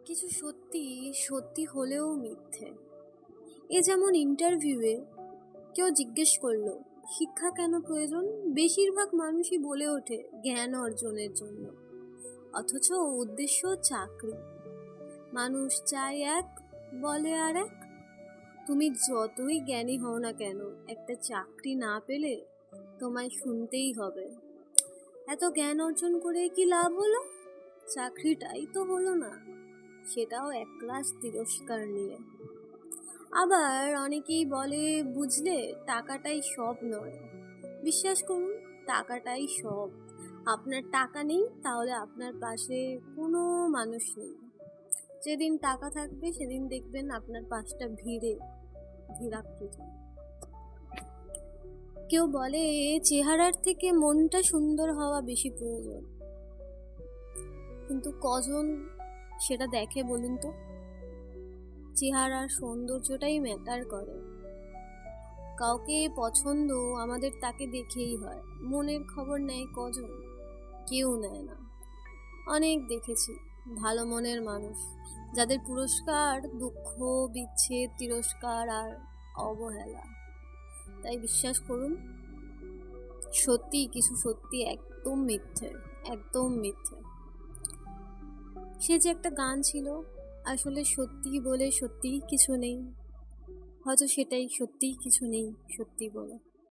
কিছু সত্যি সত্যি হলেও মিথ্যে। এ যেমন ইন্টারভিউয়ে কেউ জিজ্ঞেস করলো শিক্ষা কেন প্রয়োজন, বেশিরভাগ মানুষই বলে ওঠে জ্ঞান অর্জনের জন্য, অথচ উদ্দেশ্য চাকরি। মানুষ চায় এক, বলে আর এক। তুমি যতই জ্ঞানী হও না কেন, একটা চাকরি না পেলে তোমায় শুনতেই হবে এত জ্ঞান অর্জন করে কি লাভ হলো, চাকরিটাই তো হলো না, সেটাও এক ক্লাস তিরস্কার নিয়ে। আবার অনেকেই বলে বুঝলে টাকাটাই সব নয়। বিশ্বাস করুন, টাকাটাই সব। আপনার টাকা নেই তাহলে আপনার পাশে কোনো মানুষ নেই। যেদিন টাকা থাকবে সেদিন দেখবেন আপনার পাশটা ভিড়াকৃত। কেউ বলে চেহারার থেকে মনটা সুন্দর হওয়া বেশি প্রয়োজন, কিন্তু কজন সেটা দেখে বলুন তো? চেহারার সৌন্দর্যটাই ম্যাটার করে। কাউকে পছন্দ আমাদের তাকে দেখেই হয়, মনের খবর নেয় কজন? কেউ নেয় না। অনেক দেখেছি ভালো মনের মানুষ যাদের পুরস্কার দুঃখ, বিচ্ছেদ, তিরস্কার আর অবহেলা। তাই বিশ্বাস করুন, সত্যি কিছু সত্যি একদম মিথ্যে, একদম মিথ্যে। সে যে একটা গান ছিল, আসলে সত্যি বলে সত্যিই কিছু নেই, হয়তো সেটাই সত্যিই কিছু নেই সত্যি বলে।